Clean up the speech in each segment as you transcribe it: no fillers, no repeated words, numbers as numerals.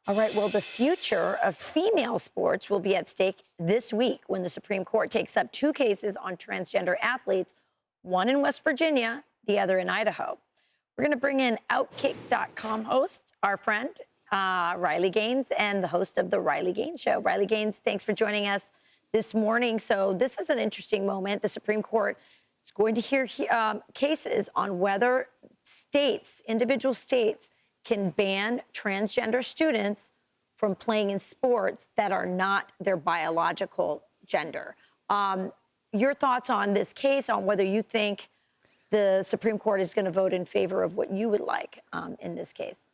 All right, well, the future of female sports will be at stake this week when the Supreme Court takes up two cases on transgender athletes, one in West Virginia, the other in Idaho. We're going to bring in Outkick.com host, our friend, Riley Gaines, and the host of The Riley Gaines Show. Riley Gaines, thanks for joining us this morning. So this is an interesting moment. The Supreme Court is going to hear cases on whether states, individual states, can ban transgender students from playing in sports that are not their biological gender. Your thoughts on this case, on whether you think the Supreme Court is going to vote in favor of what you would like in this case?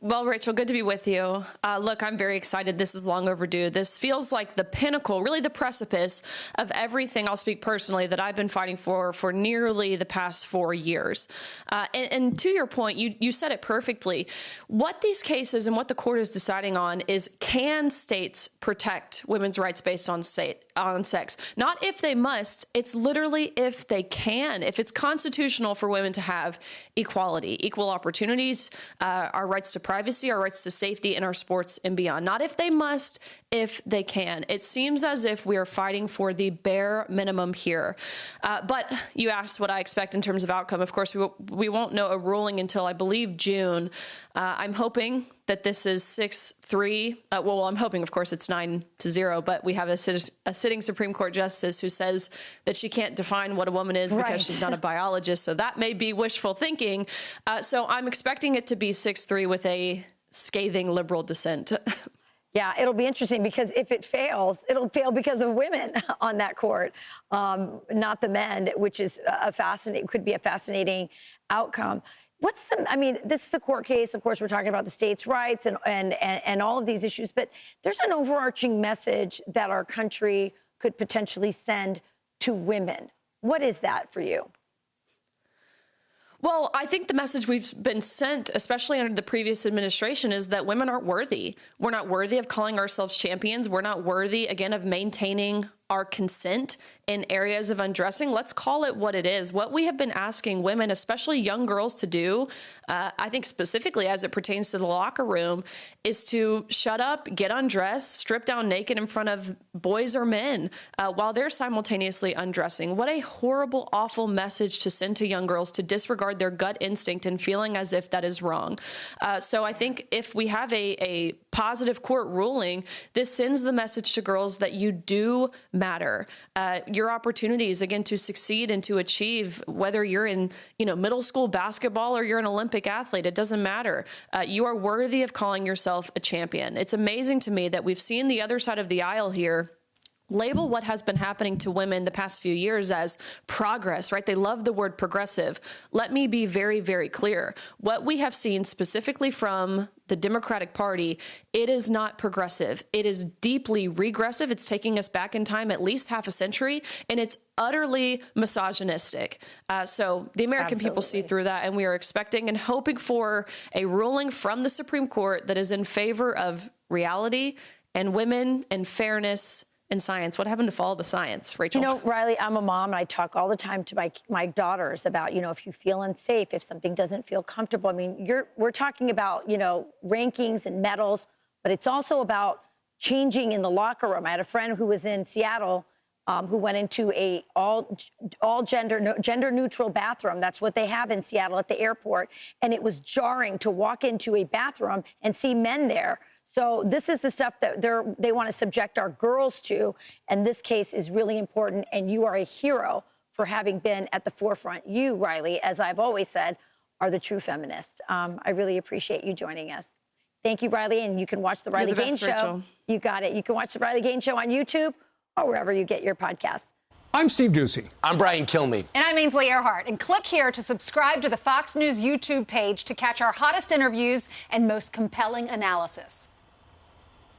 Well, Rachel, good to be with you. Look, I'm very excited. This is long overdue. This feels like the pinnacle, really the precipice of everything, I'll speak personally, that I've been fighting for nearly the past 4 years. And to your point, you said it perfectly. What these cases and what the court is deciding on is, can states protect women's rights based on sex? Not if they must, it's literally if they can. If it's constitutional for women to have equality, equal opportunities, our rights to privacy, our rights to safety in our sports and beyond. Not if they must, if they can. It seems as if we are fighting for the bare minimum here. But you asked what I expect in terms of outcome. Of course, we won't know a ruling until, I believe, June. I'm hoping that this is 6-3. Well, I'm hoping, of course, it's 9-0, but we have a sitting Supreme Court justice who says that she can't define what a woman is because she's not a biologist. So that may be wishful thinking. So I'm expecting it to be 6-3 with a scathing liberal dissent. Yeah, it'll be interesting because if it fails, it'll fail because of women on that court, not the men, which is could be a fascinating outcome. This is a court case. Of course, we're talking about the states' rights and all of these issues, but there's an overarching message that our country could potentially send to women. What is that for you? Well, I think the message we've been sent, especially under the previous administration, is that women aren't worthy. We're not worthy of calling ourselves champions. We're not worthy, again, of maintaining our consent in areas of undressing. Let's call it what it is. What we have been asking women, especially young girls, to do, I think specifically as it pertains to the locker room, is to shut up, get undressed, strip down naked in front of boys or men while they're simultaneously undressing. What a horrible, awful message to send to young girls, to disregard their gut instinct and feeling as if that is wrong. So I think if we have a positive court ruling, this sends the message to girls that you do matter. Your opportunities, again, to succeed and to achieve, whether you're in middle school basketball or you're an Olympic athlete, it doesn't matter. You are worthy of calling yourself a champion. It's amazing to me that we've seen the other side of the aisle here label what has been happening to women the past few years as progress, right? They love the word progressive. Let me be very, very clear. What we have seen specifically from the Democratic Party, it is not progressive. It is deeply regressive. It's taking us back in time at least half a century, and it's utterly misogynistic. So the American people see through that, and we are expecting and hoping for a ruling from the Supreme Court that is in favor of reality and women and fairness and science. What happened to follow the science, Rachel? Riley, I'm a mom, and I talk all the time to my daughters about, if you feel unsafe, if something doesn't feel comfortable. We're talking about, rankings and medals, but it's also about changing in the locker room. I had a friend who was in Seattle who went into a all gender neutral bathroom. That's what they have in Seattle at the airport. And it was jarring to walk into a bathroom and see men there. So this is the stuff that they want to subject our girls to. And this case is really important. And you are a hero for having been at the forefront. You, Riley, as I've always said, are the true feminist. I really appreciate you joining us. Thank you, Riley. And you can watch The Riley Gaines Show. Rachel. You got it. You can watch The Riley Gaines Show on YouTube or wherever you get your podcasts. I'm Steve Doocy. I'm Brian Kilmeade. And I'm Ainsley Earhart. And click here to subscribe to the Fox News YouTube page to catch our hottest interviews and most compelling analysis.